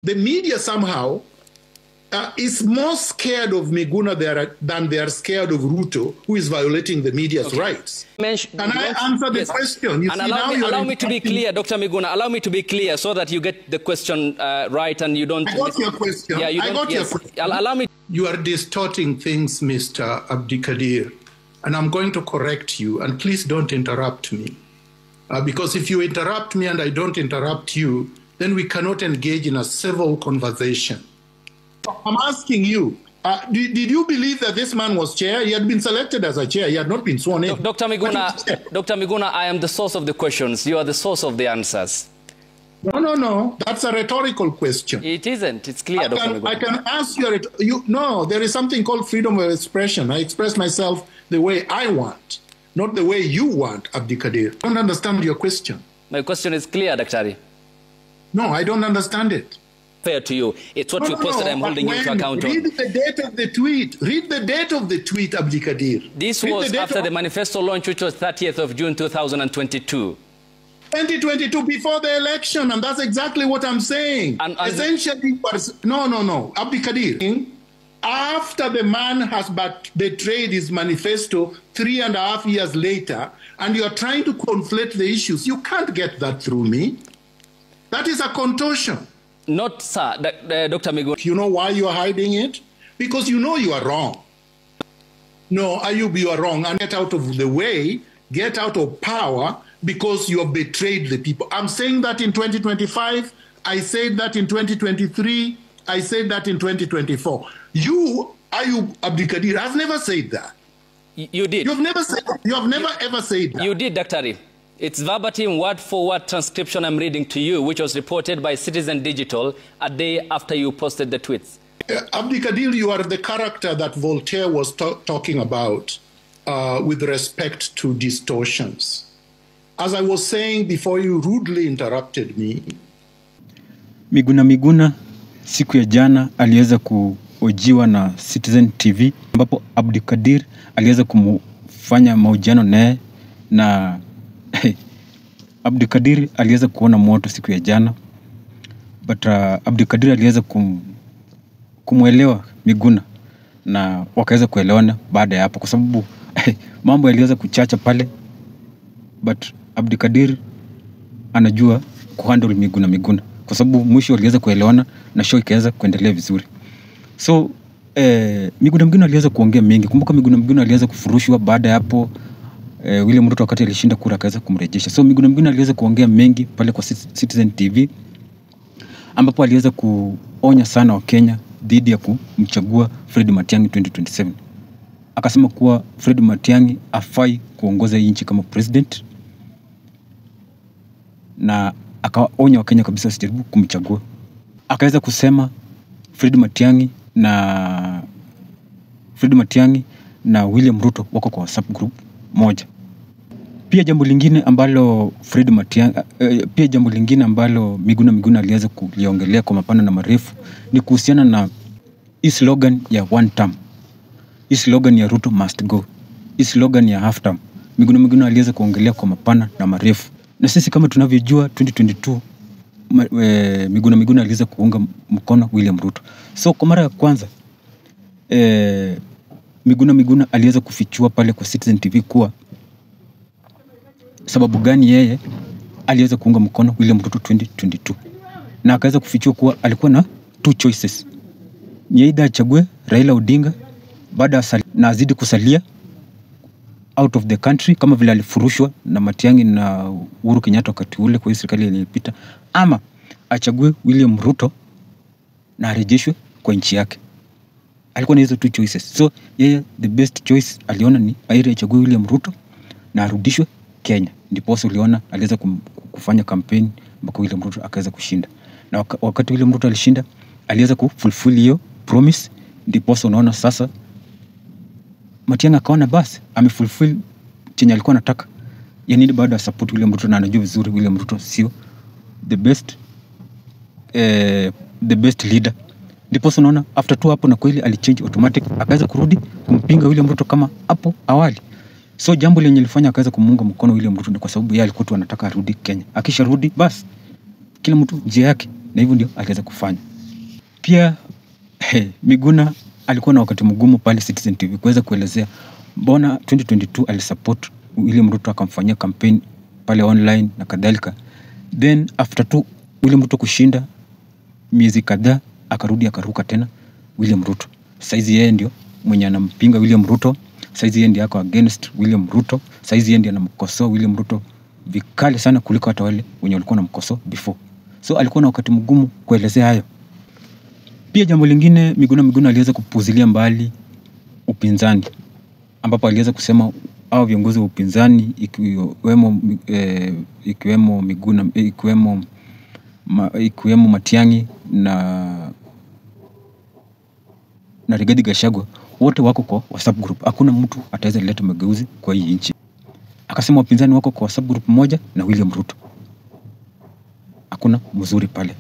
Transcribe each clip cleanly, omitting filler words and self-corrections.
The media somehow is more scared of Miguna than they are scared of Ruto, who is violating the media's rights. Can I answer the question? And allow me to be clear, Dr. Miguna, allow me to be clear so that you get the question right and you don't... I got your question. Yeah, you I got your question. Allow me... You are distorting things, Mr. Abdikadir, and I'm going to correct you, and please don't interrupt me. Because if you interrupt me and I don't interrupt you, then we cannot engage in a civil conversation. I'm asking you, did you believe that this man was chair? He had been selected as a chair. He had not been sworn in. Dr. Miguna, I am the source of the questions. You are the source of the answers. No. That's a rhetorical question. It isn't. It's clear, Dr. Miguna. I can ask you, no, there is something called freedom of expression. I express myself the way I want, not the way you want, Abdikadir. I don't understand your question. My question is clear, Daktari. No, I don't understand it. Fair to you. It's what you posted. I'm holding you to account on. Read the date of the tweet. Read the date of the tweet, Abdikadir. This was after the manifesto launch, which was 30th of June 2022. 2022, before the election, and that's exactly what I'm saying. And essentially, no, Abdikadir, after the man has betrayed his manifesto 3.5 years later, and you're trying to conflate the issues, you can't get that through me. That is a contortion. Not, sir, Dr. Miguna. You know why you are hiding it? Because you know you are wrong. No, Ayub, you are wrong. And get out of the way, get out of power, because you have betrayed the people. I'm saying that in 2025. I said that in 2023. I said that in 2024. You, Ayub Abdikadir, have never said that. You did. You have never said that. You have never ever said that. You did, Dr. It's verbatim, word-for-word transcription I'm reading to you, which was reported by Citizen Digital a day after you posted the tweets. Abdikadir, you are the character that Voltaire was talking about with respect to distortions. As I was saying before you rudely interrupted me. Miguna Miguna siku ya jana aliweza kuhojiwa na Citizen TV, ambapo Abdikadir aliweza kumfanya mahojiano naye, na Abdikadir aliweza kuona moto siku ya jana, but Abdikadir aliweza kumuelewa Miguna na wakaweza kuelewana baada ya hapo, kwa sababu mambo yaliweza kuchacha pale, but Abdikadir anajua kuhandle Miguna Miguna, kwa sababu mwisho waliweza kuelewana na show ikaweza kuendelea vizuri. So Miguna Miguna aliweza kuongea mengi. Kumbuka Miguna Miguna aliweza kufurushwa baada ya hapo. William Ruto wakati alishinda kura akaweza kumrejesha. So Miguna Miguna aliweza kuongea mengi pale kwa Citizen TV, ambapo aliweza kuonya sana wa Kenya dhidi ya kumchagua Fred Matiang'i 2027. Akasema kuwa Fred Matiang'i afai kuongoza nchi kama president, na akaonya wa Kenya kabisa wasijaribu kumchagua. Akaweza kusema Fred Matiang'i na William Ruto wako kwa WhatsApp group moja. Pia jambo lingine ambalo Miguna Miguna aliweza kuliongelea kwa mapana na marefu ni kuhusiana na hii slogan ya one term. Hii slogan ya Ruto must go. Hii slogan ya half term. Miguna Miguna aliweza kuongelea kwa mapana na marefu. Na sisi kama tunavyojua 2022 Miguna Miguna aliweza kuunga mkono William Ruto. So kwa mara ya kwanza Miguna Miguna aliweza kufichua pale kwa Citizen TV kuwa sababu gani yeye aliweza kuunga mkono William Ruto 2022. Na akaweza kufichua kuwa alikuwa na two choices. Ni either achague Raila Odinga baada na azidi kusalia out of the country kama vile alifurushwa na Matiang'i na Uhuru Kenyatta wakati ule kwa serikali iliyopita, ama achague William Ruto na arejeshwe kwa nchi yake. Alikuwa na hizo two choices. So yeye the best choice aliona ni aire achague William Ruto na arudishwe Kenya. Ndipo uliona aliweza kufanya campaign mpaka William Ruto akaweza kushinda. Na wakati William Ruto alishinda, aliweza kufulfill hiyo promise. Ndipo unaona sasa Matiang'i akaona basi amefulfill chenye alikuwa anataka. Yani baada ya support William Ruto, na anajua vizuri William Ruto sio the best leader. Ndipo unaona after tu hapo na kweli alichange automatic, akaweza kurudi kumpinga William Ruto kama hapo awali. So jambo lenye lilifanya akaweza kumuunga mkono William Ruto ni kwa sababu yeye alikuwa tu anataka arudi Kenya. Akisharudi basi kila mtu njia yake, na hivyo ndio aliweza kufanya. Pia Miguna alikuwa na wakati mgumu pale Citizen TV kuweza kuelezea mbona 2022 alisupport William Ruto akamfanyia campaign pale online na kadhalika. Then after William Ruto kushinda miezi kadhaa akarudi akaruka tena William Ruto. Saizi yeye ndio mwenye anampinga William Ruto, saizi yeye ndio ako against William Ruto, saizi yeye ndio anamkosoa William Ruto vikali sana kuliko hata wale wenye walikuwa wanamkosoa before. So alikuwa na wakati mgumu kuelezea hayo. Pia jambo lingine, Miguna aliweza kupuzilia mbali upinzani, ambapo aliweza kusema hao viongozi wa upinzani ikiwemo Matiang'i na Rigathi Gachagua wote wako kwa WhatsApp group. Hakuna mtu ataweza leta mageuzi kwa hii nchi. Akasema wapinzani wako kwa WhatsApp group moja na William Ruto. Hakuna mzuri pale.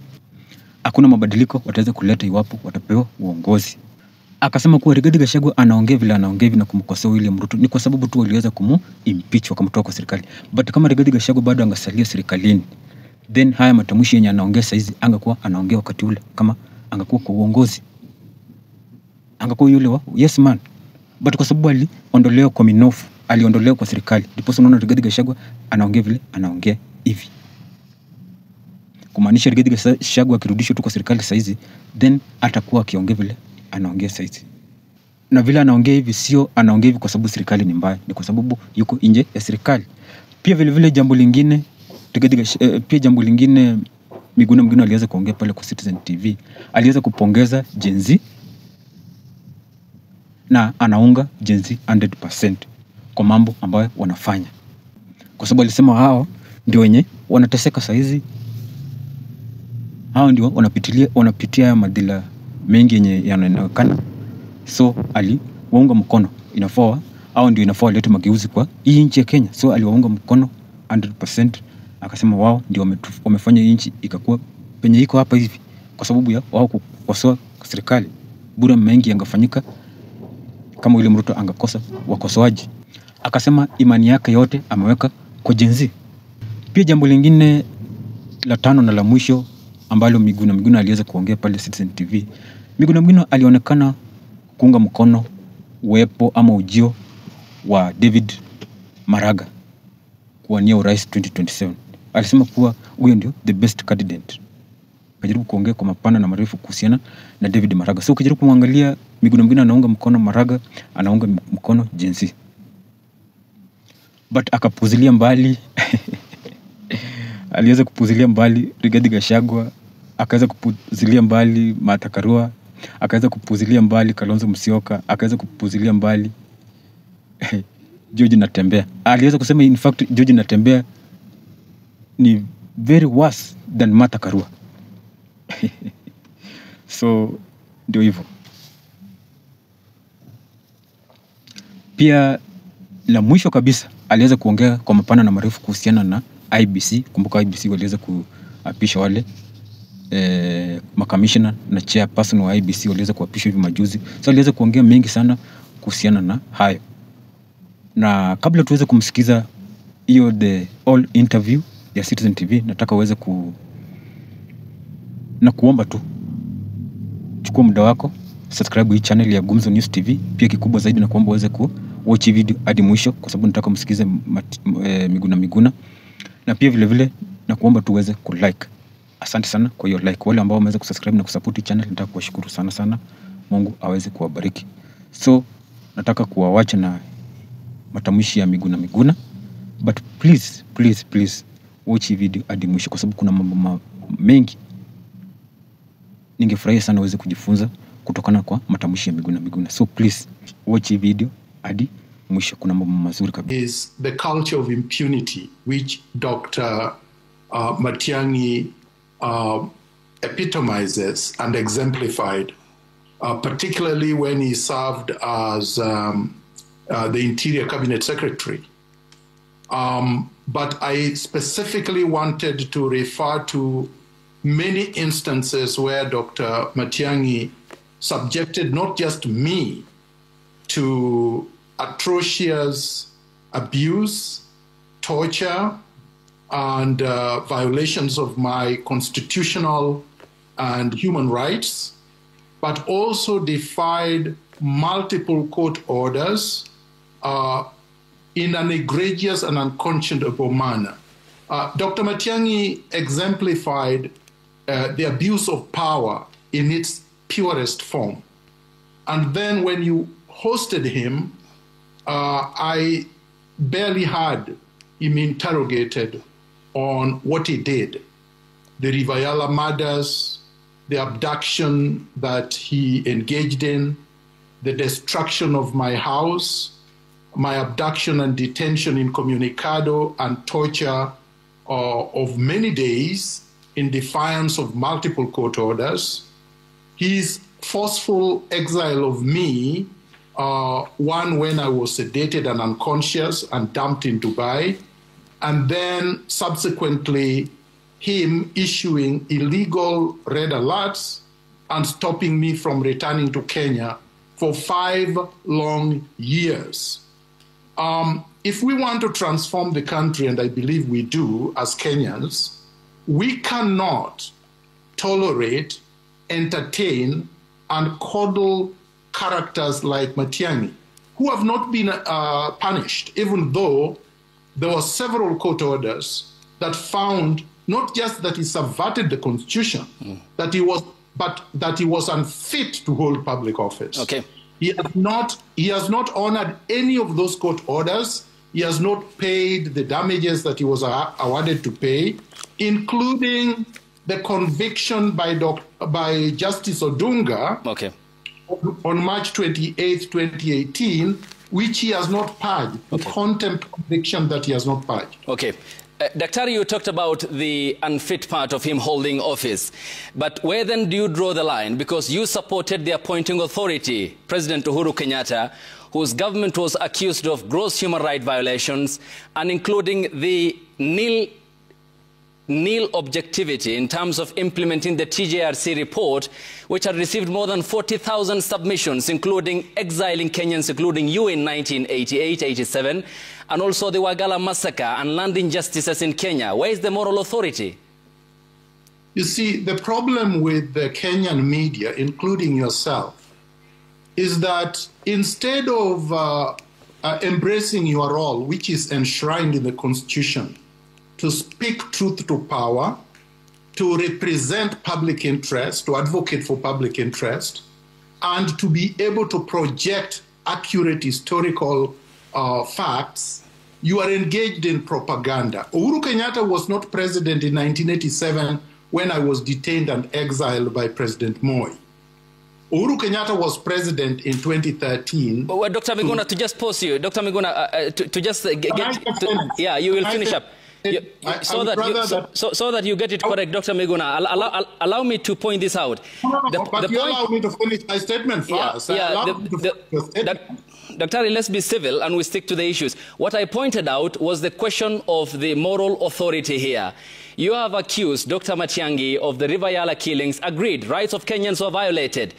Hakuna mabadiliko wataweza kuleta iwapo watapewa uongozi. Akasema kuwa Rigathi Gachagua anaongea vile anaongea hivi na kumkosoa William Ruto ni kwa sababu tu waliweza impeach wakamtoa kwa serikali. But kama Rigathi Gachagua bado angasalia serikalini, then haya matamshi yenye anaongea saizi angekuwa anaongea wakati ule kama angekuwa kwa uongozi. Angekuwa yule wa yes man. But kwa sababu aliondolewa kwa minofu, aliondolewa kwa serikali, ndipo unaona Rigathi Gachagua anaongea vile anaongea hivi. Kumaanisha Rigathi Gachagua akirudishwa tu kwa serikali saizi, then atakuwa akiongea vile anaongea saizi. Na vile anaongea hivi sio anaongea hivi kwa sababu serikali ni mbaya, ni kwa sababu yuko nje ya serikali. Pia vile jambo lingine Miguna aliweza kuongea pale kwa Citizen TV. Aliweza kupongeza Gen Z na anaunga Gen Z 100% kwa mambo ambayo wanafanya. Kwa sababu alisema hao ndio wenye wanateseka saizi. Hao ndio wanapitia madhila mengi yenye yanaonekana. So aliwaunga mkono. Hao ndio inafaa walete mageuzi kwa hii nchi ya Kenya. So aliwaunga mkono 100%. Akasema wao ndio wamefanya nchi ikakuwa penye iko hapa hivi kwa sababu ya wao kukosoa serikali. Bure mengi yangefanyika kama William Ruto angekosa wakosoaji. Akasema imani yake yote ameweka kwa Gen Z. Pia jambo lingine la tano na la mwisho ambalo Miguna aliweza kuongea pale Citizen TV. Miguna alionekana kuunga mkono uwepo ama ujio wa David Maraga kuwania urais 2027. Alisema kuwa huyo ndio the best candidate. Akajaribu kuongea kwa mapana na marefu kuhusiana na David Maraga. So ukijaribu kumwangalia Miguna anaunga mkono Maraga, anaunga mkono Gen Z. But akapuzilia mbali aliweza kupuzilia mbali Rigathi Gachagua, akaweza kupuzilia mbali Martha Karua, akaweza kupuzilia mbali Kalonzo Musyoka, akaweza kupuzilia mbali George Natembea. Aliweza kusema in fact George Natembea ni very worse than Martha Karua. So ndio hivyo. Pia la mwisho kabisa aliweza kuongea kwa mapana na marefu kuhusiana na IBC. Kumbuka IBC waliweza kuapisha wale makamishna na chairperson wa IBC waliweza kuapishwa hivi majuzi. So aliweza kuongea mengi sana kuhusiana na hayo. Na kabla tuweze kumsikiza hiyo the all interview ya Citizen TV, nataka uweze kuomba tu chukua muda wako, subscribe hii channel ya Gumzo News TV. Pia kikubwa zaidi na kuomba uweze watch video hadi mwisho kwa sababu nataka msikize Miguna. Na pia vile na kuomba tu uweze kulike. Asante sana kwa hiyo like. Wale ambao wameweza kusubscribe na kusupport hii channel nataka kuwashukuru sana. Mungu aweze kuwabariki. So nataka kuwaacha na matamshi ya Miguna. But please watch hii video hadi mwisho kwa sababu kuna mambo mengi ningefurahia sana uweze kujifunza kutokana kwa matamshi ya Miguna. So please watch hii video hadi mwisho, kuna mambo mazuri kabisa. Is the culture of impunity which Dr. Matiang'i epitomizes and exemplified, particularly when he served as the Interior Cabinet Secretary. But I specifically wanted to refer to many instances where Dr. Matiang'i subjected not just me to atrocious abuse, torture, and violations of my constitutional and human rights, but also defied multiple court orders in an egregious and unconscionable manner. Dr. Matiang'i exemplified the abuse of power in its purest form. And then when you hosted him, I barely heard him interrogated on what he did. The Rivayala murders, the abduction that he engaged in, the destruction of my house, my abduction and detention in Comunicado, and torture of many days in defiance of multiple court orders. His forceful exile of me, one when I was sedated and unconscious and dumped in Dubai, and then subsequently him issuing illegal red alerts and stopping me from returning to Kenya for 5 long years. If we want to transform the country, and I believe we do as Kenyans, we cannot tolerate, entertain, and coddle characters like Matiang'i, who have not been punished, even though there were several court orders that found not just that he subverted the constitution, but that he was unfit to hold public office. Okay. He has not honored any of those court orders. He has not paid the damages that he was awarded to pay, including the conviction by Justice Odunga on March 28, 2018, which he has not purged, the contempt conviction that he has not purged. Okay. Daktari, you talked about the unfit part of him holding office. But where then do you draw the line? Because you supported the appointing authority, President Uhuru Kenyatta, whose government was accused of gross human rights violations, and including the nil objectivity in terms of implementing the TJRC report, which had received more than 40,000 submissions, including exiling Kenyans, including you in 1988-87, and also the Wagala massacre and land injustices in Kenya. Where is the moral authority? You see, the problem with the Kenyan media, including yourself, is that instead of embracing your role, which is enshrined in the Constitution, to speak truth to power, to represent public interest, to advocate for public interest, and to be able to project accurate historical facts, you are engaged in propaganda. Uhuru Kenyatta was not president in 1987 when I was detained and exiled by President Moi. Uhuru Kenyatta was president in 2013. Well, Dr. Miguna, to just pause you. Dr. Miguna, to just yeah, you will finish up. So that you get it correct, Dr. Miguna, allow me to point this out. Allow me to finish my statement first. Dr. Let's be civil and we stick to the issues. What I pointed out was the question of the moral authority here. You have accused Dr. Matiang'i of the Rivayala killings, agreed, rights of Kenyans were violated.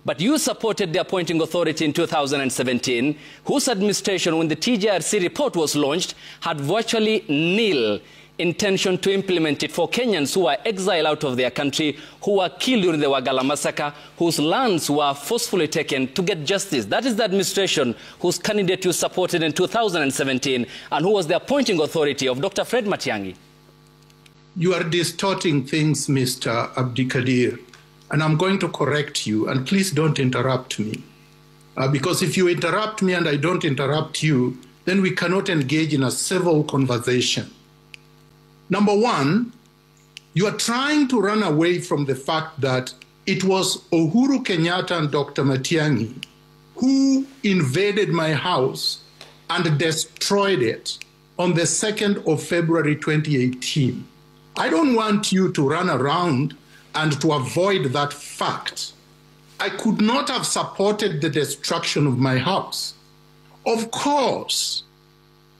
But you supported the appointing authority in 2017, whose administration, when the TJRC report was launched, had virtually nil intention to implement it for Kenyans who were exiled out of their country, who were killed during the Wagala massacre, whose lands were forcefully taken to get justice. That is the administration whose candidate you supported in 2017 and who was the appointing authority of Dr. Fred Matiang'i. You are distorting things, Mr. Abdikadir. And I'm going to correct you, and please don't interrupt me. Because if you interrupt me and I don't interrupt you, then we cannot engage in a civil conversation. Number one, you are trying to run away from the fact that it was Uhuru Kenyatta and Dr. Matiang'i who invaded my house and destroyed it on the 2nd of February 2018. I don't want you to run around and to avoid that fact. I could not have supported the destruction of my house. Of course,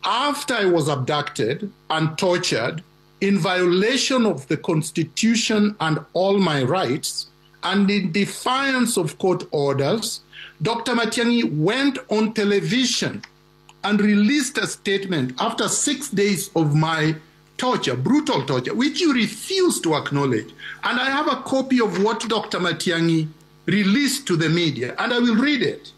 after I was abducted and tortured in violation of the Constitution and all my rights, and in defiance of court orders, Dr. Matiang'i went on television and released a statement after 6 days of my torture, brutal torture, which you refuse to acknowledge. And I have a copy of what Dr. Matiang'i released to the media, and I will read it.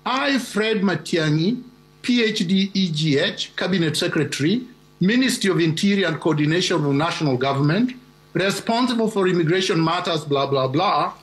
I, Fred Matiang'i, PhD EGH, Cabinet Secretary, Ministry of Interior and Coordination of National Government, responsible for immigration matters, blah, blah, blah,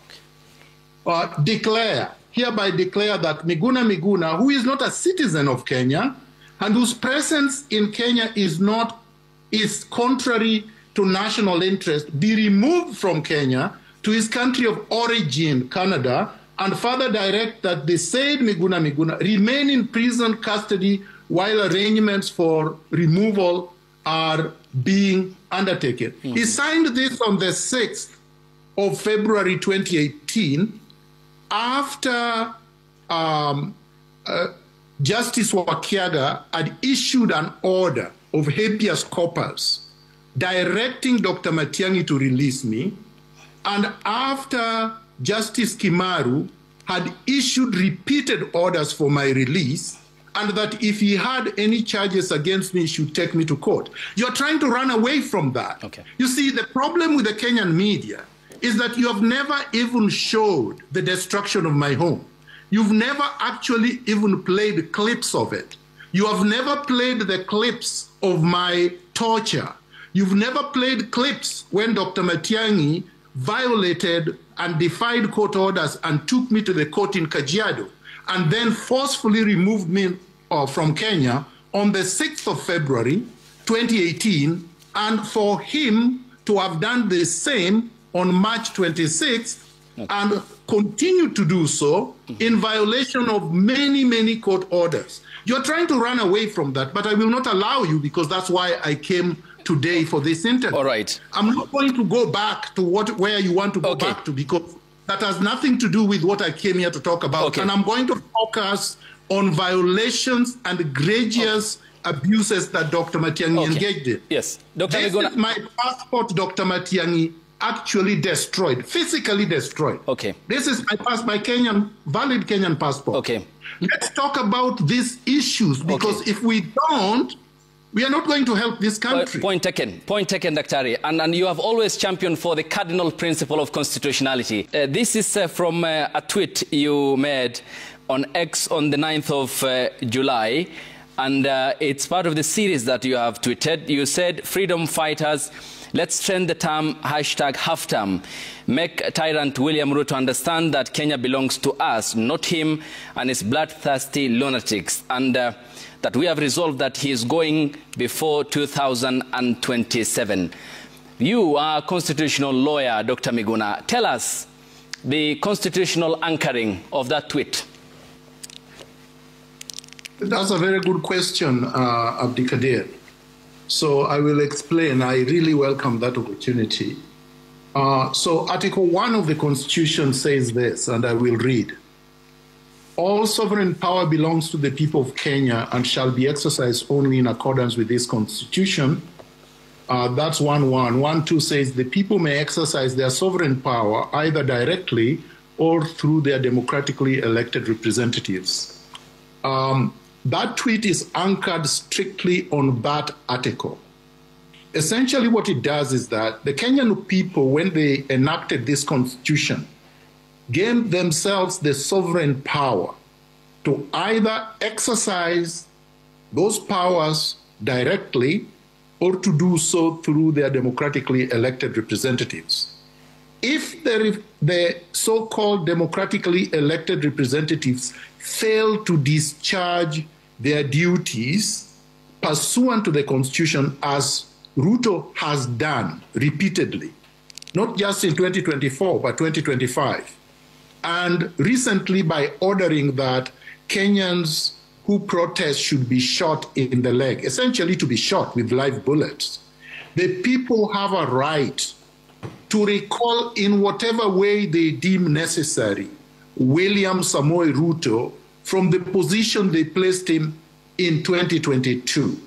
hereby declare that Miguna Miguna, who is not a citizen of Kenya and whose presence in Kenya is contrary to national interest, be removed from Kenya to his country of origin, Canada, and further direct that the said Miguna Miguna remain in prison custody while arrangements for removal are being undertaken. Mm-hmm. He signed this on the 6th of February 2018 after Justice Wakiaga had issued an order of habeas corpus directing Dr. Matiang'i to release me, and after Justice Kimaru had issued repeated orders for my release, and that if he had any charges against me, he should take me to court. You're trying to run away from that. Okay. You see, the problem with the Kenyan media is that you have never even showed the destruction of my home. You've never actually even played clips of it. You have never played the clips of my torture. You've never played clips when Dr. Matiang'i violated and defied court orders and took me to the court in Kajiado, and then forcefully removed me from Kenya on the 6th of February 2018, and for him to have done the same on March 26th, and continue to do so in violation of many, many court orders. You're trying to run away from that, but I will not allow you, because that's why I came today for this interview. All right. I'm not going to go back to where you want to go back to, because that has nothing to do with what I came here to talk about. Okay. And I'm going to focus on violations and egregious abuses that Dr. Matiang'i engaged in. Yes. Dr. Miguna. This is my passport, Dr. Matiang'i actually destroyed, physically destroyed. Okay. This is my valid Kenyan passport. Okay. Let's talk about these issues, because if we don't, we are not going to help this country. Point taken, Daktari. And you have always championed for the cardinal principle of constitutionality. This is from a tweet you made on X on the 9th of July. And it's part of the series that you have tweeted. You said, freedom fighters, let's trend the term #half-term. Make tyrant William Ruto understand that Kenya belongs to us, not him and his bloodthirsty lunatics. And that we have resolved that he is going before 2027. You are a constitutional lawyer, Dr. Miguna. Tell us the constitutional anchoring of that tweet. That's a very good question, Abdikadir. So I will explain. I really welcome that opportunity. So Article 1 of the Constitution says this, and I will read. All sovereign power belongs to the people of Kenya and shall be exercised only in accordance with this Constitution. That's 1.1. 1.2 says the people may exercise their sovereign power either directly or through their democratically elected representatives. That tweet is anchored strictly on that article. Essentially what it does is that the Kenyan people, when they enacted this Constitution, gave themselves the sovereign power to either exercise those powers directly or to do so through their democratically elected representatives. If the so-called democratically elected representatives fail to discharge their duties pursuant to the Constitution, as Ruto has done repeatedly, not just in 2024, but 2025, and recently by ordering that Kenyans who protest should be shot in the leg, essentially to be shot with live bullets. The people have a right to recall in whatever way they deem necessary William Samoei Ruto from the position they placed him in 2022.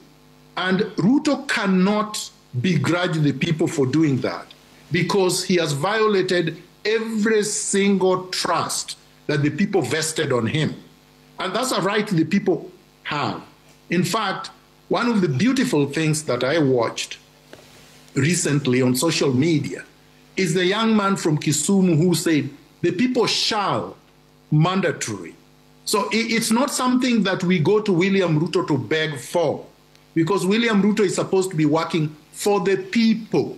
And Ruto cannot begrudge the people for doing that, because he has violated every single trust that the people vested on him. And that's a right the people have. In fact, one of the beautiful things that I watched recently on social media is the young man from Kisumu who said, the people shall, mandatory. So it's not something that we go to William Ruto to beg for, because William Ruto is supposed to be working for the people,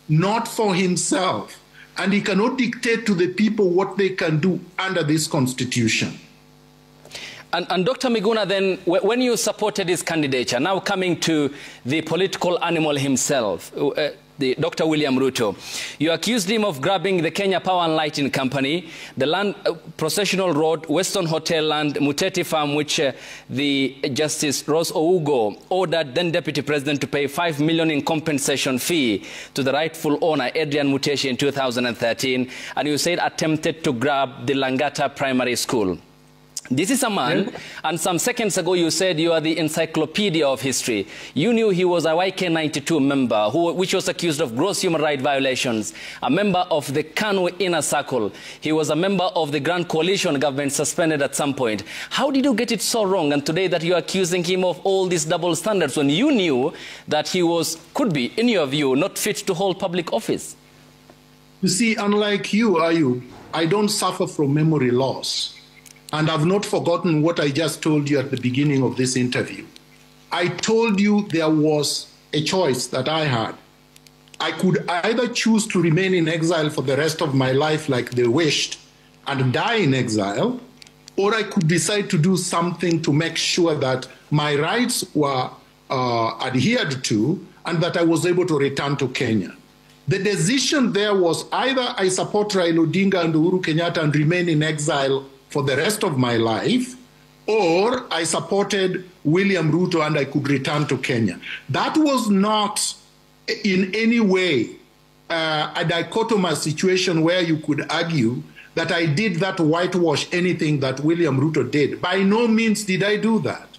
not for himself. And he cannot dictate to the people what they can do under this constitution. And Dr. Miguna, then, when you supported his candidature, now coming to the political animal himself, Dr. William Ruto, you accused him of grabbing the Kenya Power and Lighting Company, the land, Processional Road, Western Hotel Land, Muteti Farm, which the Justice Rose Ougo ordered then Deputy President to pay $5 million in compensation fee to the rightful owner, Adrian Muteshi, in 2013, and you said attempted to grab the Langata Primary School. This is a man, and some seconds ago you said you are the encyclopedia of history. You knew he was a YK92 member, which was accused of gross human rights violations, a member of the KANU inner circle. He was a member of the Grand Coalition government suspended at some point. How did you get it so wrong, and today that you are accusing him of all these double standards when you knew that he could be, in your view, not fit to hold public office? You see, unlike you, Ayub, I don't suffer from memory loss. And I've not forgotten what I just told you at the beginning of this interview. I told you there was a choice that I had. I could either choose to remain in exile for the rest of my life like they wished and die in exile, or I could decide to do something to make sure that my rights were adhered to and that I was able to return to Kenya. The decision there was either I support Raila Odinga and Uhuru Kenyatta and remain in exile for the rest of my life, or I supported William Ruto and I could return to Kenya. That was not in any way a dichotomous situation where you could argue that I did that to whitewash anything that William Ruto did. By no means did I do that.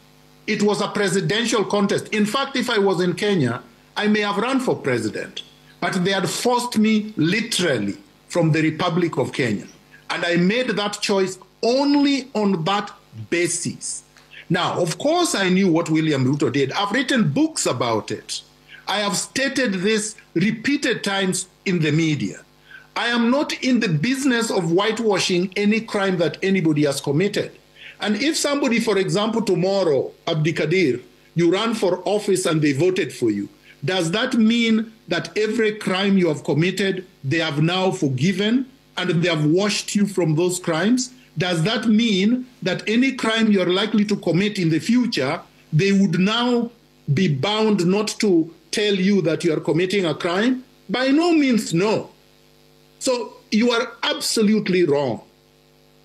It was a presidential contest. In fact, if I was in Kenya, I may have run for president, but they had forced me literally from the Republic of Kenya. And I made that choice only on that basis. Now, of course, I knew what William Ruto did. I've written books about it. I have stated this repeated times in the media. I am not in the business of whitewashing any crime that anybody has committed. And if somebody, for example, tomorrow, Abdikadir, you run for office and they voted for you, does that mean that every crime you have committed, they have now forgiven and they have washed you from those crimes? Does that mean that any crime you're likely to commit in the future, they would now be bound not to tell you that you are committing a crime? By no means, no. So you are absolutely wrong.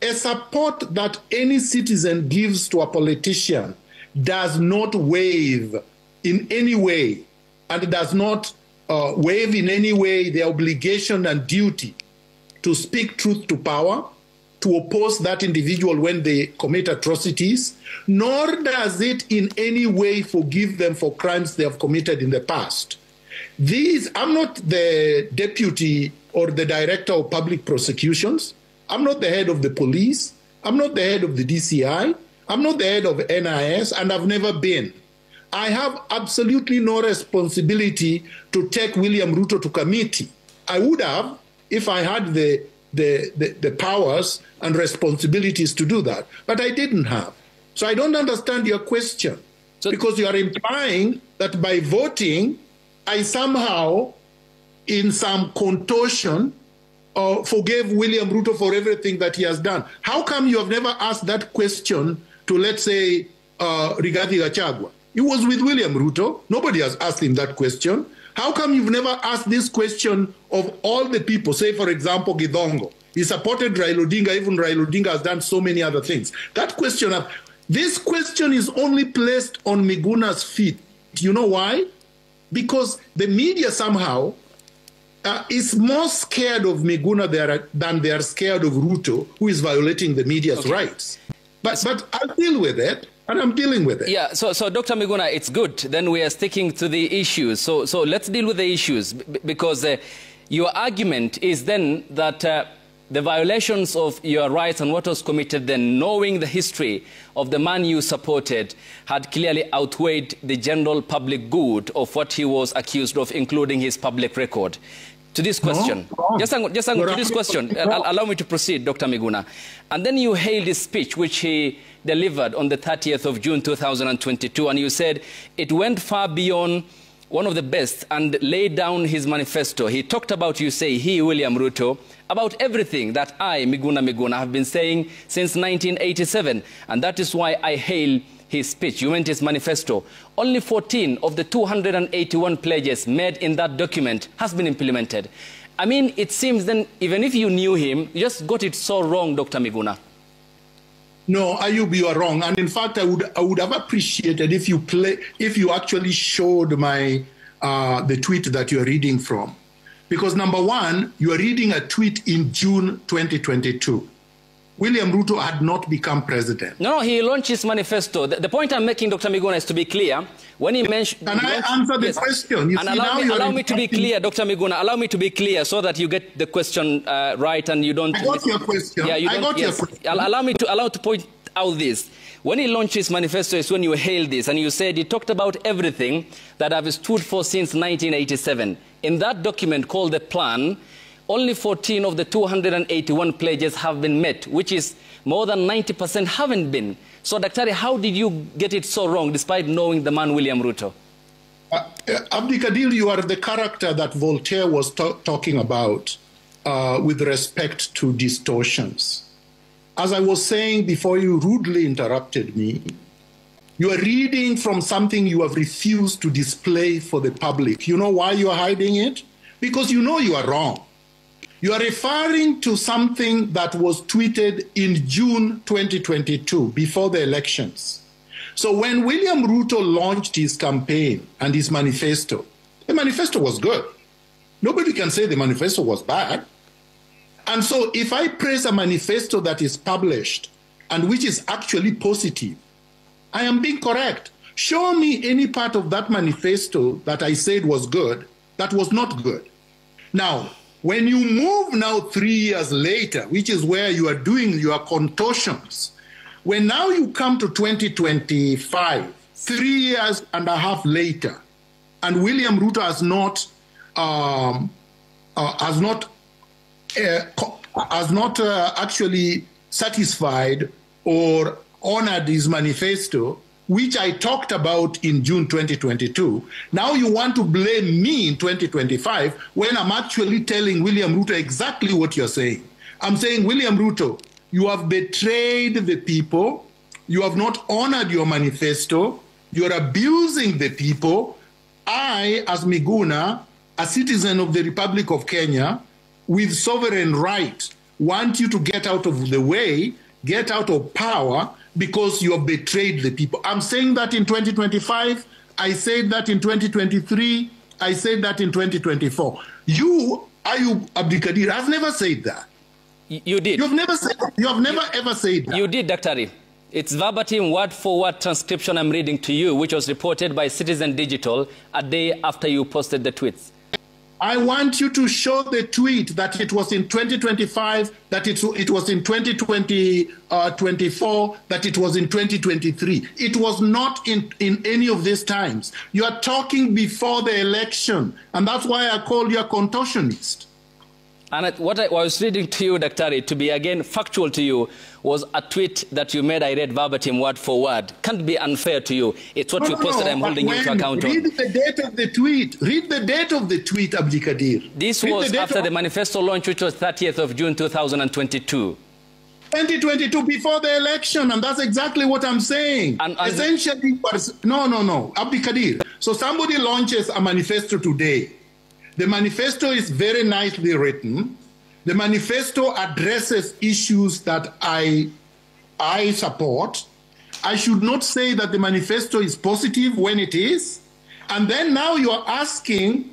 A support that any citizen gives to a politician does not waive in any way, and does not waive in any way the obligation and duty to speak truth to power, to oppose that individual when they commit atrocities, nor does it in any way forgive them for crimes they have committed in the past. I'm not the deputy or the director of public prosecutions. I'm not the head of the police. I'm not the head of the DCI. I'm not the head of NIS, and I've never been. I have absolutely no responsibility to take William Ruto to committee. I would have if I had the powers and responsibilities to do that, but I didn't have. So I don't understand your question, because you are implying that by voting, I somehow, in some contortion, forgave William Ruto for everything that he has done. How come you have never asked that question to, let's say, Rigathi Gachagua? It was with William Ruto. Nobody has asked him that question. How come you've never asked this question of all the people? Say, for example, Githongo. He supported Raila Odinga, even Raila Odinga has done so many other things. That question, this question is only placed on Miguna's feet. You know why? Because the media somehow is more scared of Miguna than they are scared of Ruto, who is violating the media's rights. But I'll deal with it. And I'm dealing with it. Yeah, so Dr. Miguna, it's good. Then we are sticking to the issues. So let's deal with the issues, because your argument is then that the violations of your rights and what was committed then, knowing the history of the man you supported, had clearly outweighed the general public good of what he was accused of, including his public record. to this question. No. Just to this question. Allow me to proceed, Dr. Miguna. And then you hailed his speech, which he delivered on the 30th of June 2022, and you said it went far beyond one of the best and laid down his manifesto. He talked about, you say, he, William Ruto, about everything that I, Miguna Miguna, have been saying since 1987. And that is why I hail his speech. You meant his manifesto. Only 14 of the 281 pledges made in that document has been implemented. I mean, it seems then, even if you knew him, you just got it so wrong, Dr. Miguna. No, Ayub, you are wrong. And in fact, I would have appreciated if you actually showed my the tweet that you are reading from. Because number one, you are reading a tweet in June 2022. William Ruto had not become president. No, he launched his manifesto. The point I'm making, Dr. Miguna, is to be clear. When he mentioned... Can I answer the question? You and see, allow me to be clear, Dr. Miguna. Allow me to be clear so that you get the question right and you don't... I got your question. Yeah, I got your question. Allow me to point out this. When he launched his manifesto is when you hailed this and you said he talked about everything that I've stood for since 1987. In that document called the plan, only 14 of the 281 pledges have been met, which is more than 90% haven't been. So, Dr. how did you get it so wrong, despite knowing the man William Ruto? Abdikadir, you are the character that Voltaire was talking about with respect to distortions. As I was saying before you rudely interrupted me, you are reading from something you have refused to display for the public. You know why you are hiding it? Because you know you are wrong. You are referring to something that was tweeted in June 2022, before the elections. So when William Ruto launched his campaign and his manifesto, the manifesto was good. Nobody can say the manifesto was bad. And so if I praise a manifesto that is published and which is actually positive, I am being correct. Show me any part of that manifesto that I said was good that was not good. Now, when you move now 3 years later, which is where you are doing your contortions, when now you come to 2025, 3 years and a half later, and William Ruto has not actually satisfied or honored his manifesto, which I talked about in June 2022. Now you want to blame me in 2025 when I'm actually telling William Ruto exactly what you're saying. I'm saying, William Ruto, you have betrayed the people. You have not honored your manifesto. You're abusing the people. I, as Miguna, a citizen of the Republic of Kenya, with sovereign right, want you to get out of the way, get out of power, because you have betrayed the people. I'm saying that in 2025. I said that in 2023. I said that in 2024. You, Ayub Abdikadir, has never said that. You did. You have never said that. You have never ever said that. You did, Dr. It's verbatim, word-for-word transcription I'm reading to you, which was reported by Citizen Digital a day after you posted the tweets. I want you to show the tweet that it was in 2025, that it was in 2024, that it was in 2023. It was not in any of these times. You are talking before the election, and that's why I call you a contortionist. And what I was reading to you, Dr. to be again factual to you, was a tweet that you made. I read verbatim, word for word. Can't be unfair to you. It's what you posted. I'm holding you to account on. Read the date of the tweet. Read the date of the tweet, Abdikadir. This was after the manifesto launch, which was 30th of June 2022. 2022, before the election, and that's exactly what I'm saying. And essentially, no, Abdikadir. So somebody launches a manifesto today. The manifesto is very nicely written. The manifesto addresses issues that I support. I should not say that the manifesto is positive when it is. And then now you are asking,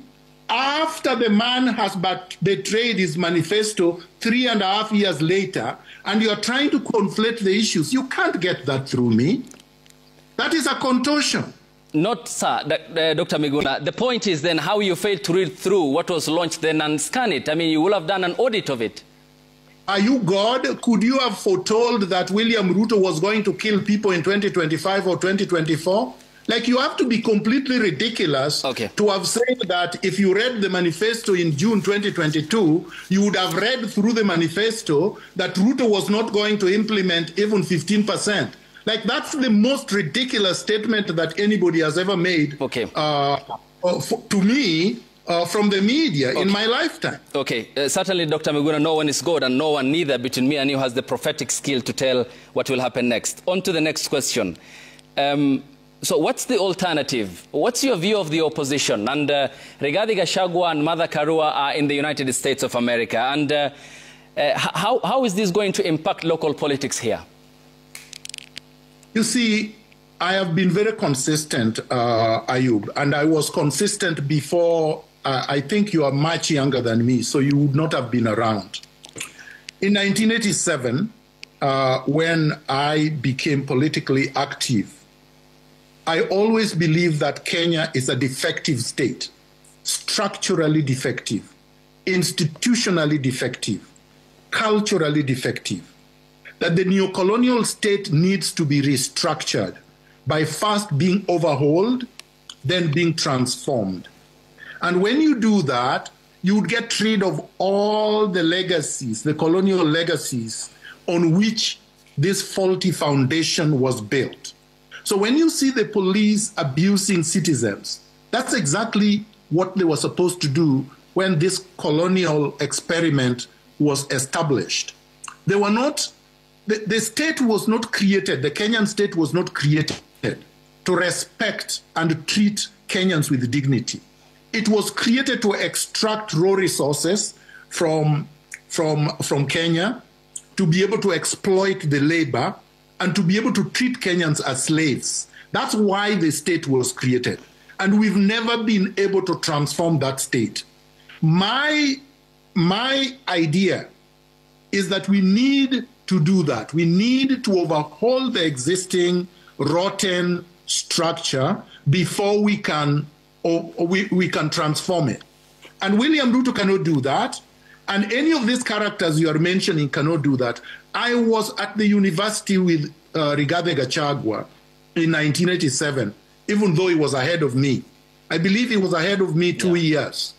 after the man has betrayed his manifesto 3.5 years later, and you are trying to conflate the issues. You can't get that through me. That is a contortion. Not, sir, Dr. Miguna. The point is then how you failed to read through what was launched then and scan it. I mean, you will have done an audit of it. Are you God? Could you have foretold that William Ruto was going to kill people in 2025 or 2024? Like, you have to be completely ridiculous to have said that if you read the manifesto in June 2022, you would have read through the manifesto that Ruto was not going to implement even 15%. Like, that's the most ridiculous statement that anybody has ever made to me from the media in my lifetime. Certainly, Dr. Miguna, no one is God, and no one neither between me and you has the prophetic skill to tell what will happen next. On to the next question. So what's the alternative? What's your view of the opposition? And Rigathi Gachagua and Martha Karua are in the United States of America. And how is this going to impact local politics here? You see, I have been very consistent, Ayub, and I was consistent before. I think you are much younger than me, so you would not have been around. In 1987, when I became politically active, I always believed that Kenya is a defective state, structurally defective, institutionally defective, culturally defective, that the neocolonial state needs to be restructured by first being overhauled, then being transformed. And when you do that, you would get rid of all the legacies, the colonial legacies on which this faulty foundation was built. So when you see the police abusing citizens, that's exactly what they were supposed to do when this colonial experiment was established. They were not, the state was not created, the Kenyan state was not created to respect and treat Kenyans with dignity. It was created to extract raw resources from Kenya, to be able to exploit the labor, and to be able to treat Kenyans as slaves. That's why the state was created. And we've never been able to transform that state. My idea is that we need to do that. We need to overhaul the existing rotten structure before we can transform it. And William Ruto cannot do that. And any of these characters you are mentioning cannot do that. I was at the university with Rigathi Gachagua in 1987, even though he was ahead of me. I believe he was ahead of me 2 years.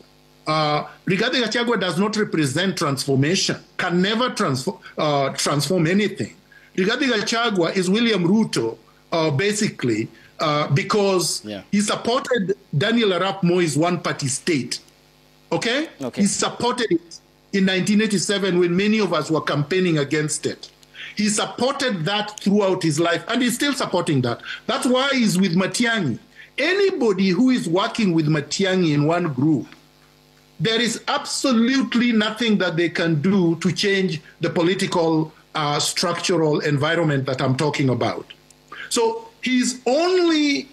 Rigathi Gachagua does not represent transformation, can never transform anything. Rigathi Gachagua is William Ruto, basically, because he supported Daniel Arap Moi's one-party state. Okay? He supported it in 1987 when many of us were campaigning against it. He supported that throughout his life, and he's still supporting that. That's why he's with Matiang'i. Anybody who is working with Matiang'i in one group, there is absolutely nothing that they can do to change the political structural environment that I'm talking about. So his only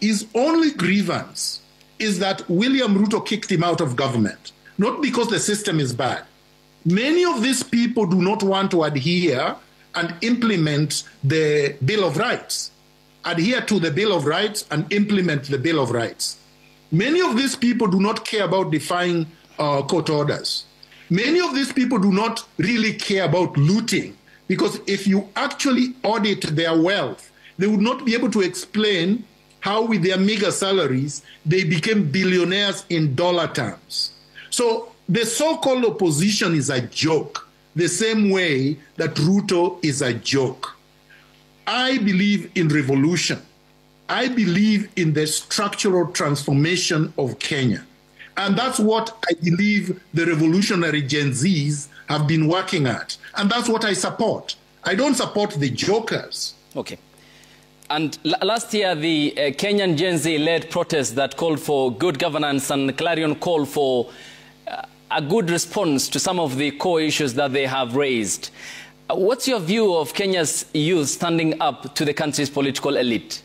grievance is that William Ruto kicked him out of government, not because the system is bad. Many of these people do not want to adhere and implement the Bill of Rights, adhere to the Bill of Rights and implement the Bill of Rights. Many of these people do not care about defying court orders. Many of these people do not really care about looting, because if you actually audit their wealth, they would not be able to explain how with their meager salaries, they became billionaires in dollar terms. So the so-called opposition is a joke, the same way that Ruto is a joke. I believe in revolution. I believe in the structural transformation of Kenya. And that's what I believe the revolutionary Gen Zs have been working at. And that's what I support. I don't support the jokers. Okay. And last year, the Kenyan Gen Z led protests that called for good governance and clarion call for a good response to some of the core issues that they have raised. What's your view of Kenya's youth standing up to the country's political elite?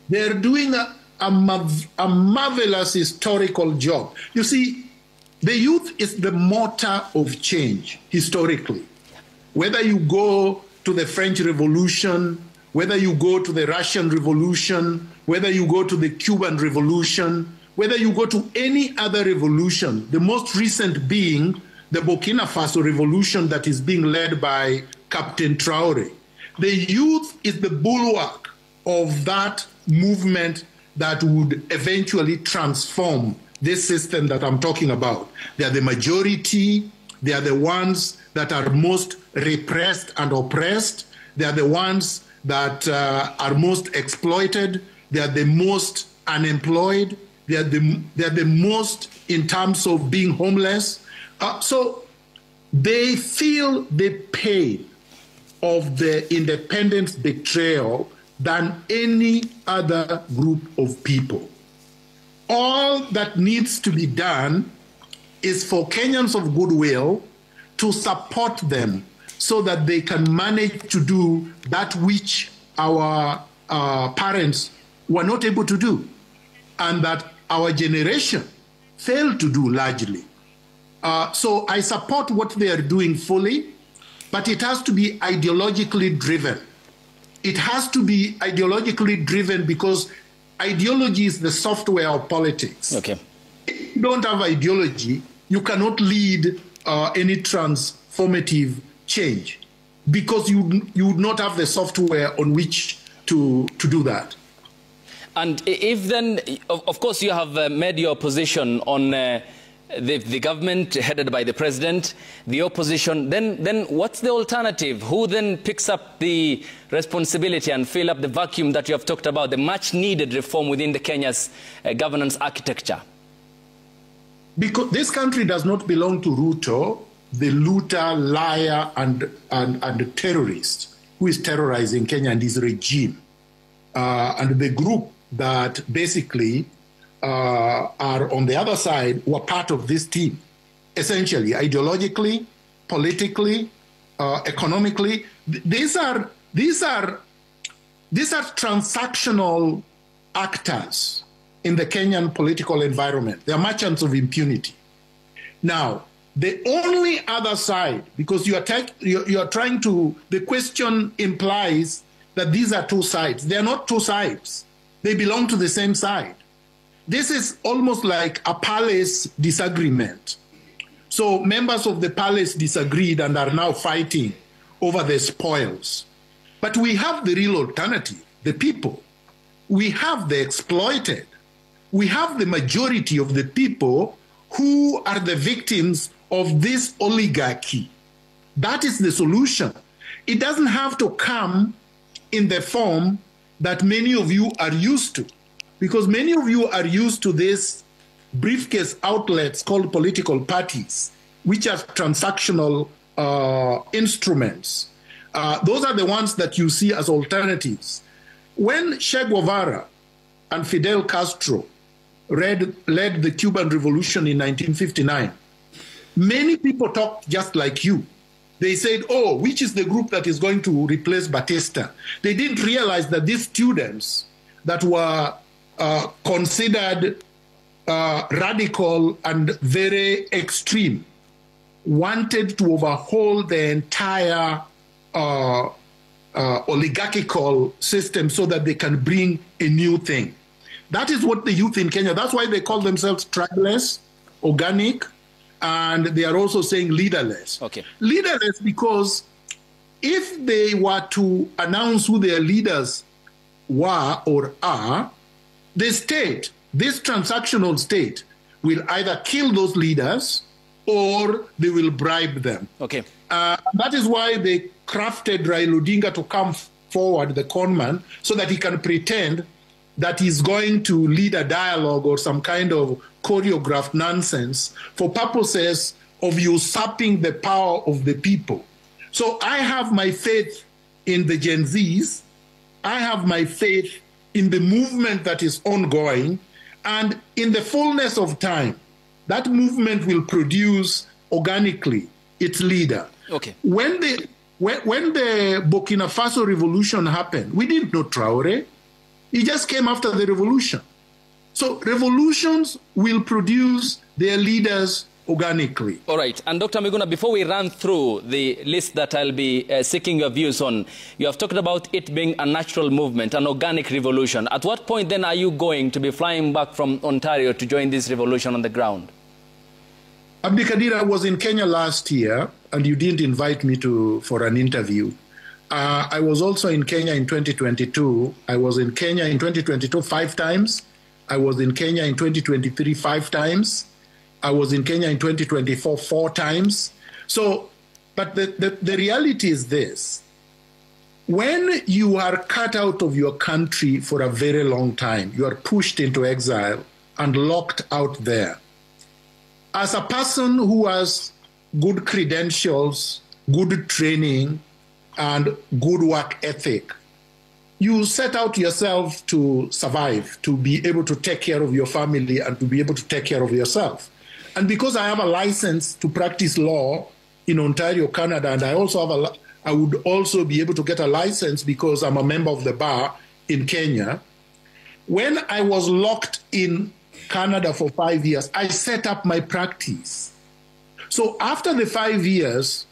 They're doing a marvelous historical job. You see, the youth is the motor of change historically. Whether you go to the French Revolution, whether you go to the Russian Revolution, whether you go to the Cuban Revolution, whether you go to any other revolution, the most recent being the Burkina Faso revolution that is being led by Captain Traore. The youth is the bulwark of that movement that would eventually transform this system that I'm talking about. They are the majority. They are the ones that are most repressed and oppressed. They are the ones that are most exploited. They are the most unemployed. They are the most in terms of being homeless. So they feel the pain of the independence betrayal than any other group of people. All that needs to be done is for Kenyans of goodwill to support them so that they can manage to do that which our parents were not able to do, and that our generation failed to do largely. So I support what they are doing fully, but it has to be ideologically driven. It has to be ideologically driven because ideology is the software of politics. Okay. If you don't have ideology, you cannot lead any transformative change because you would not have the software on which to do that. And if then, of course, you have made your position on the government headed by the president, the opposition, then what's the alternative? Who then picks up the responsibility and fill up the vacuum that you have talked about, the much needed reform within the Kenya's governance architecture? Because this country does not belong to Ruto, the looter, liar, and the terrorist who is terrorizing Kenya and his regime. And the group that basically are on the other side were part of this team, essentially, ideologically, politically, economically. These are transactional actors in the Kenyan political environment. They are merchants of impunity. Now, the only other side, because you are trying to, the question implies that these are two sides. They are not two sides. They belong to the same side. This is almost like a palace disagreement. So members of the palace disagreed and are now fighting over the spoils. But we have the real alternative, the people. We have the exploited. We have the majority of the people who are the victims of this oligarchy. That is the solution. It doesn't have to come in the form that many of you are used to, because many of you are used to these briefcase outlets called political parties, which are transactional instruments. Those are the ones that you see as alternatives. When Che Guevara and Fidel Castro led the Cuban Revolution in 1959, many people talked just like you. They said, oh, which is the group that is going to replace Batista? They didn't realize that these students that were considered radical and very extreme wanted to overhaul the entire oligarchical system so that they can bring a new thing. That is what the youth in Kenya, that's why they call themselves tribeless, organic, and they are also saying leaderless. Okay. Leaderless because if they were to announce who their leaders were or are, the state, this transactional state, will either kill those leaders or they will bribe them. Okay. That is why they crafted Raila Odinga to come forward, the conman, so that he can pretend that he's going to lead a dialogue or some kind of choreographed nonsense for purposes of usurping the power of the people. So I have my faith in the Gen Zs. I have my faith in the movement that is ongoing. And in the fullness of time, that movement will produce organically its leader. Okay. When the Burkina Faso revolution happened, we didn't know Traore. He just came after the revolution. So revolutions will produce their leaders organically. All right. And Dr. Miguna, before we run through the list that I'll be seeking your views on, you have talked about it being a natural movement, an organic revolution. At what point then are you going to be flying back from Ontario to join this revolution on the ground? Abdikadir, I was in Kenya last year, and you didn't invite me for an interview. I was also in Kenya in 2022. I was in Kenya in 2022 5 times. I was in Kenya in 2023 5 times. I was in Kenya in 2024 4 times. So, but the reality is this. When you are cut out of your country for a very long time, you are pushed into exile and locked out there. As a person who has good credentials, good training, and good work ethic, you set out yourself to survive, to be able to take care of your family and to be able to take care of yourself. And because I have a license to practice law in Ontario, Canada, and I would also be able to get a license because I'm a member of the bar in Kenya. When I was locked in Canada for 5 years, I set up my practice. So after the 5 years,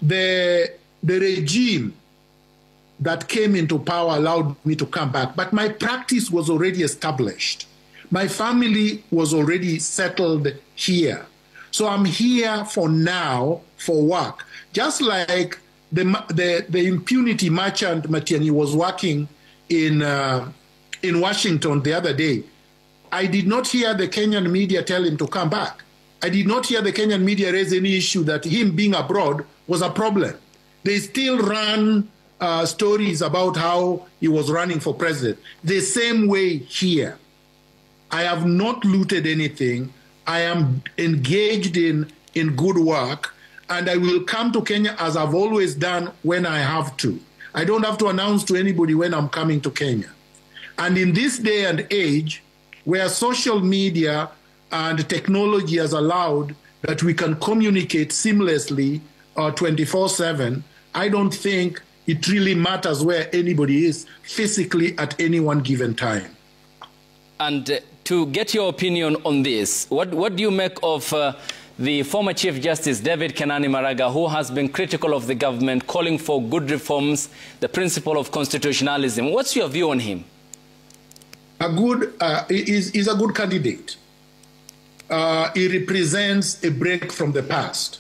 the regime that came into power allowed me to come back, but my practice was already established. My family was already settled here. So I'm here for now for work. Just like the impunity merchant Matiang'i was working in Washington the other day. I did not hear the Kenyan media tell him to come back. I did not hear the Kenyan media raise any issue that him being abroad was a problem. They still ran stories about how he was running for president. The same way here. I have not looted anything. I am engaged in good work, and I will come to Kenya as I've always done when I have to. I don't have to announce to anybody when I'm coming to Kenya. And in this day and age, where social media and technology has allowed that we can communicate seamlessly 24/7, I don't think it really matters where anybody is physically at any one given time. And to get your opinion on this, what do you make of the former Chief Justice David Kenani Maraga, who has been critical of the government, calling for good reforms, the principle of constitutionalism? What's your view on him? He's a good candidate. He represents a break from the past.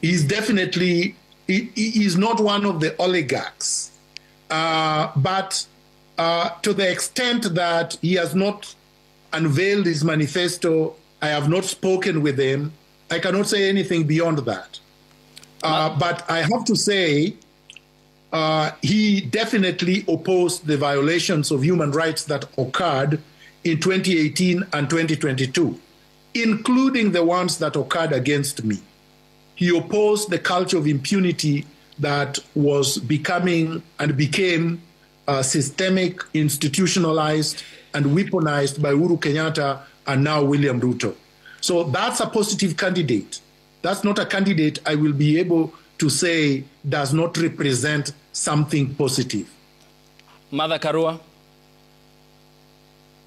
He's definitely, he's not one of the oligarchs, but to the extent that he has not unveiled his manifesto, I have not spoken with him, I cannot say anything beyond that. But I have to say, he definitely opposed the violations of human rights that occurred in 2018 and 2022, including the ones that occurred against me. He opposed the culture of impunity that was becoming and became systemic, institutionalized, and weaponized by Uhuru Kenyatta and now William Ruto. So that's a positive candidate. That's not a candidate I will be able to say does not represent something positive. Martha Karua?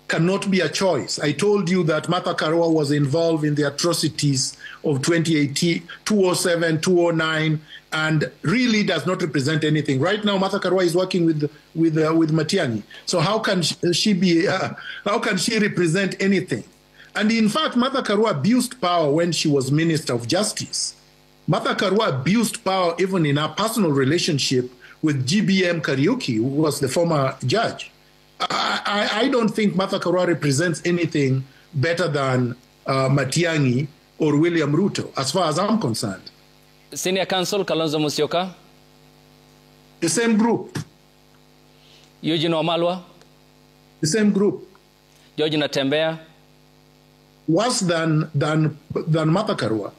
Cannot be a choice. I told you that Martha Karua was involved in the atrocities of 2018, 2007, 2009, and really does not represent anything. Right now, Martha Karua is working with Matiang'i. So how can she be? How can she represent anything? And in fact, Martha Karua abused power when she was Minister of Justice. Martha Karua abused power even in her personal relationship with GBM Kariuki, who was the former judge. I don't think Martha Karua represents anything better than Matiang'i or William Ruto, as far as I'm concerned. Senior Counsel Kalonzo Musyoka? The same group. Eugene Wamalwa? The same group. George Natembea? Worse than Martha Karua.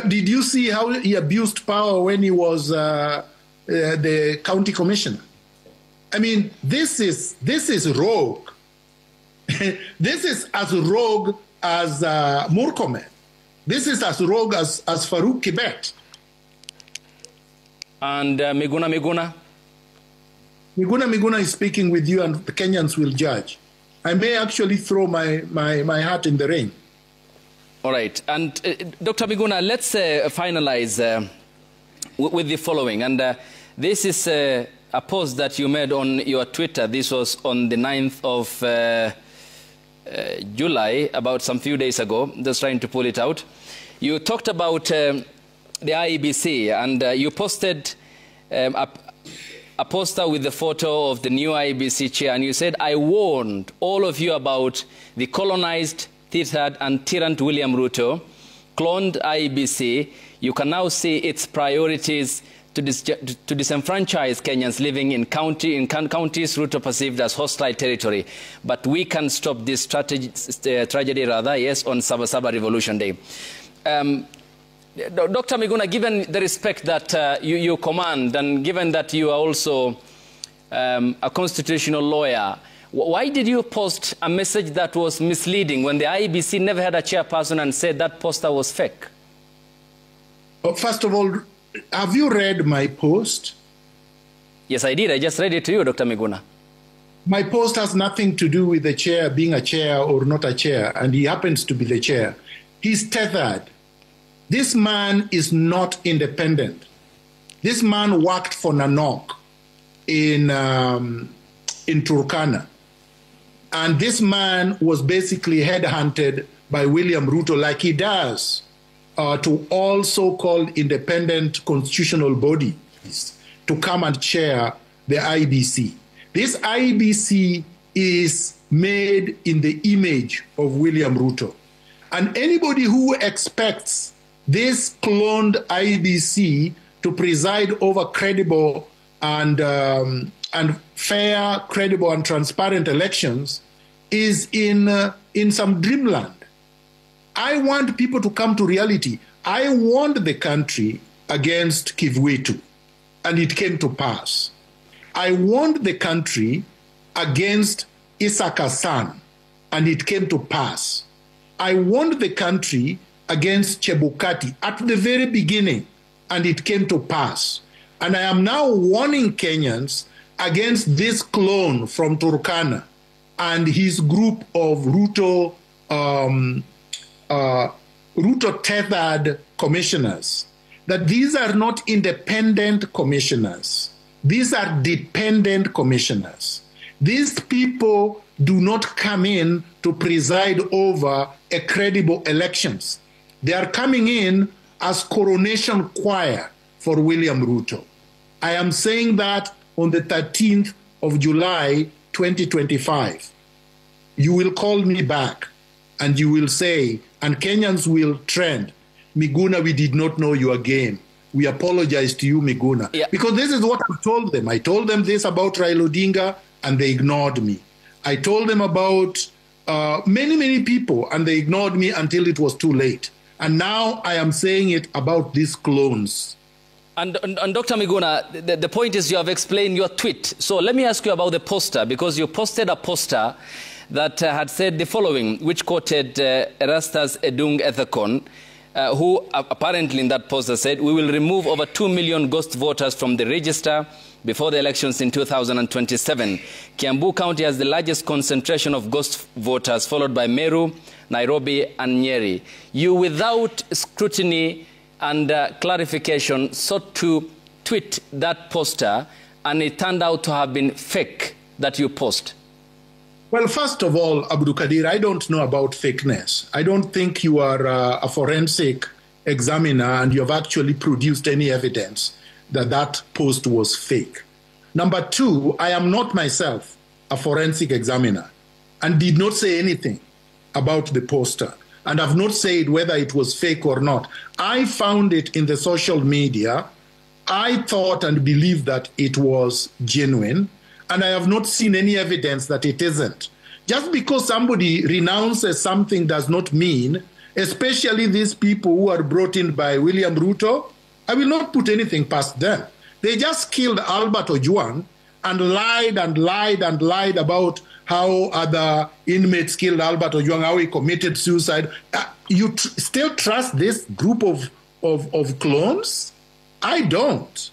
Did you see how he abused power when he was the county commissioner? I mean, this is rogue. This is as rogue as Murkomen. This is as rogue as Farouk Kibet. And Miguna Miguna? Miguna Miguna is speaking with you, and the Kenyans will judge. I may actually throw my hat in the ring. All right. And Dr. Miguna, let's finalize with the following. And this is a post that you made on your Twitter. This was on the 9th of July, about some few days ago. Just trying to pull it out. You talked about the IEBC, and you posted a poster with the photo of the new IEBC chair, and you said, I warned all of you about the colonized, tethered, and tyrant William Ruto, cloned IEBC. You can now see its priorities to disenfranchise Kenyans living in counties Ruto perceived as hostile territory. But we can stop this tragedy, yes, on Sabasaba Revolution Day. Dr. Miguna, given the respect that you command, and given that you are also a constitutional lawyer, why did you post a message that was misleading when the IEBC never had a chairperson and said that poster was fake? Well, first of all, have you read my post? Yes, I did. I just read it to you, Dr. Miguna. My post has nothing to do with the chair being a chair or not a chair, and he happens to be the chair. He's tethered. This man is not independent. This man worked for Nanok in Turkana. And this man was basically headhunted by William Ruto, like he does to all so-called independent constitutional bodies to come and chair the IEBC. This IEBC is made in the image of William Ruto. And anybody who expects this cloned IEBC to preside over credible and fair, credible, and transparent elections is in some dreamland. I want people to come to reality. I warned the country against Kivuitu, and it came to pass. I warned the country against Isaka-san, and it came to pass. I warned the country against Chebukati at the very beginning, and it came to pass. And I am now warning Kenyans against this clone from Turkana and his group of Ruto-tethered commissioners, that these are not independent commissioners. These are dependent commissioners. These people do not come in to preside over a credible elections. They are coming in as coronation choir for William Ruto. I am saying that on the 13th of July, 2025. You will call me back and you will say, and Kenyans will trend, Miguna, we did not know your game. We apologize to you, Miguna. Yeah. Because this is what I told them. I told them this about Raila Odinga and they ignored me. I told them about many people and they ignored me until it was too late. And now I am saying it about these clones. And Dr. Miguna, the point is you have explained your tweet. So let me ask you about the poster, because you posted a poster that had said the following, which quoted Erastus Edung Ethekon, who apparently in that poster said, we will remove over 2 million ghost voters from the register before the elections in 2027. Kiambu County has the largest concentration of ghost voters, followed by Meru, Nairobi, and Nyeri. You, without scrutiny and clarification, sought to tweet that poster, and it turned out to have been fake that you post. Well, first of all, Abdikadir, I don't know about fakeness. I don't think you are a forensic examiner and you have actually produced any evidence that that post was fake. Number two, I am not myself a forensic examiner and did not say anything about the poster and have not said whether it was fake or not. I found it in the social media. I thought and believed that it was genuine, and I have not seen any evidence that it isn't. Just because somebody renounces something does not mean, especially these people who are brought in by William Ruto, I will not put anything past them. They just killed Albert Ojwang and lied and lied and lied about how other inmates killed Albert Ojwang, how he committed suicide. You still trust this group of clones? I don't.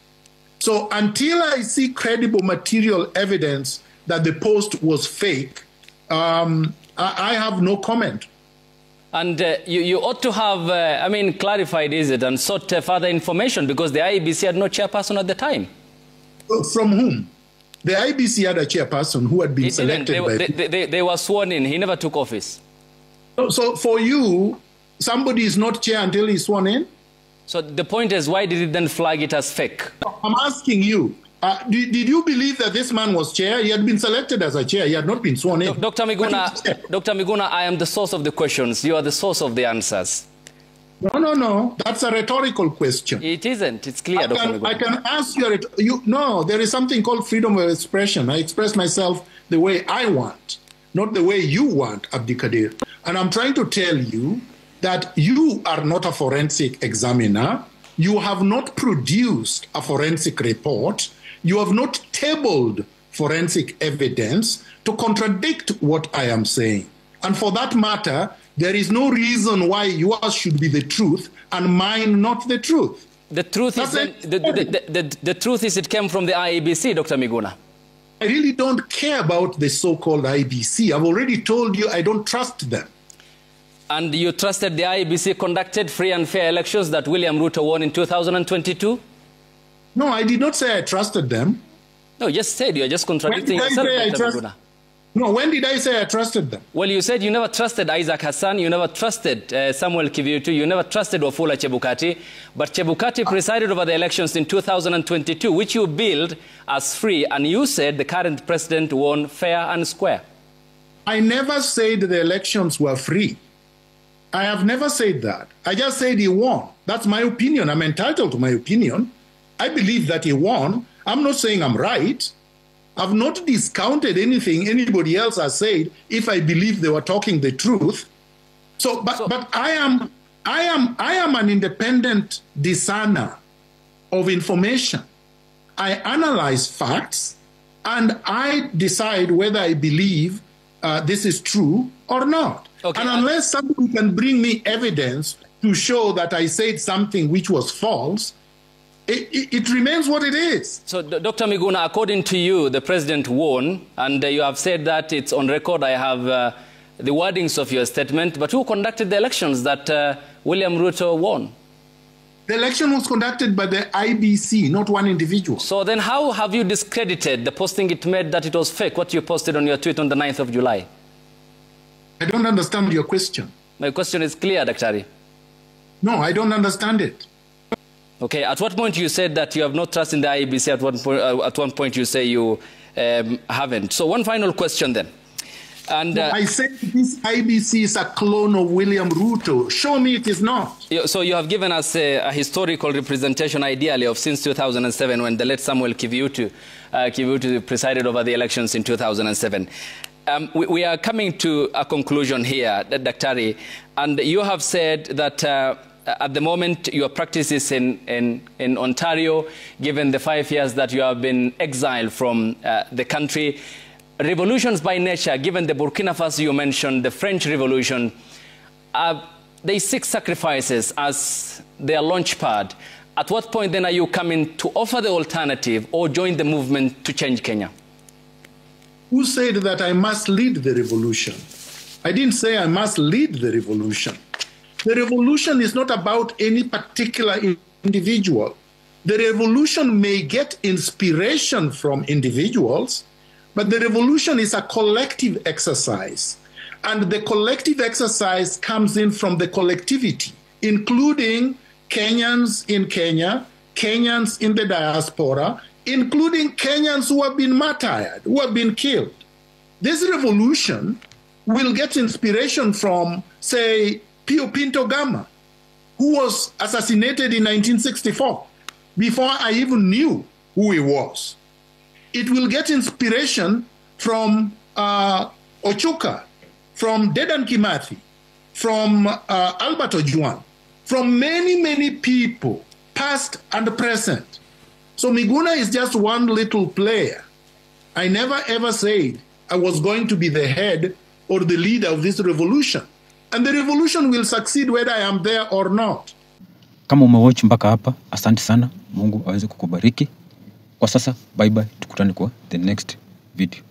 So until I see credible material evidence that the post was fake, I have no comment. And you ought to have, clarified, is it, and sought further information, because the IEBC had no chairperson at the time. From whom? The IEBC had a chairperson who had been selected by... They were sworn in. He never took office. So for you, somebody is not chair until he's sworn in? So the point is, why did it then flag it as fake? I'm asking you, Did you believe that this man was chair? He had been selected as a chair. He had not been sworn in. Dr. Miguna, I am the source of the questions. You are the source of the answers. No. That's a rhetorical question. It isn't. It's clear, Dr. Miguna. I can ask you. No, there is something called freedom of expression. I express myself the way I want, not the way you want, Abdikadir. And I'm trying to tell you that you are not a forensic examiner. You have not produced a forensic report. You have not tabled forensic evidence to contradict what I am saying. And for that matter, there is no reason why yours should be the truth and mine not the truth. The truth is the truth is it came from the IEBC, Dr. Miguna. I really don't care about the so-called IEBC. I've already told you I don't trust them. And you trusted the IEBC conducted free and fair elections that William Ruto won in 2022? No, I did not say I trusted them. No, you just said you're just contradicting yourself, Dr. Miguna. No, when did I say I trusted them? Well, you said you never trusted Isaac Hassan, you never trusted Samuel Kiviutu, you never trusted Wafula Chebukati, but Chebukati presided over the elections in 2022, which you billed as free, and you said the current president won fair and square. I never said the elections were free. I have never said that. I just said he won. That's my opinion. I'm entitled to my opinion. I believe that he won. I'm not saying I'm right. I've not discounted anything anybody else has said if I believe they were talking the truth. But I am an independent discerner of information. I analyze facts and I decide whether I believe this is true or not. Okay. And unless somebody can bring me evidence to show that I said something which was false, it remains what it is. So, Dr. Miguna, according to you, the president won, and you have said that it's on record. I have the wordings of your statement. But who conducted the elections that William Ruto won? The election was conducted by the IBC, not one individual. So then how have you discredited the posting it made that it was fake, what you posted on your tweet on the 9th of July? I don't understand your question. My question is clear, Daktari. No, I don't understand it. Okay, at what point you said that you have no trust in the IEBC, at one point you say you haven't. So one final question then. And I said this IBC is a clone of William Ruto. Show me it is not. So you have given us a historical representation, ideally, of since 2007 when the late Samuel Kiviutu presided over the elections in 2007. We are coming to a conclusion here, Daktari, and you have said that at the moment your practice is in Ontario, given the 5 years that you have been exiled from the country. Revolutions by nature, given the Burkina Faso you mentioned, the French Revolution, they seek sacrifices as their launch pad. At what point then are you coming to offer the alternative or join the movement to change Kenya? Who said that I must lead the revolution? I didn't say I must lead the revolution. The revolution is not about any particular individual. The revolution may get inspiration from individuals, but the revolution is a collective exercise. And the collective exercise comes in from the collectivity, including Kenyans in Kenya, Kenyans in the diaspora, including Kenyans who have been martyred, who have been killed. This revolution will get inspiration from, say, Pio Pinto Gama, who was assassinated in 1964, before I even knew who he was. It will get inspiration from Ochuka, from Dedan Kimathi, from Albert Ojwang, from many, many people, past and present. So Miguna is just one little player. I never ever said I was going to be the head or the leader of this revolution. And the revolution will succeed whether I am there or not. Kama umewatch mpaka hapa, asante sana. Mungu aweze kukubariki. Kwa sasa, bye bye. Tukutane kwa the next video.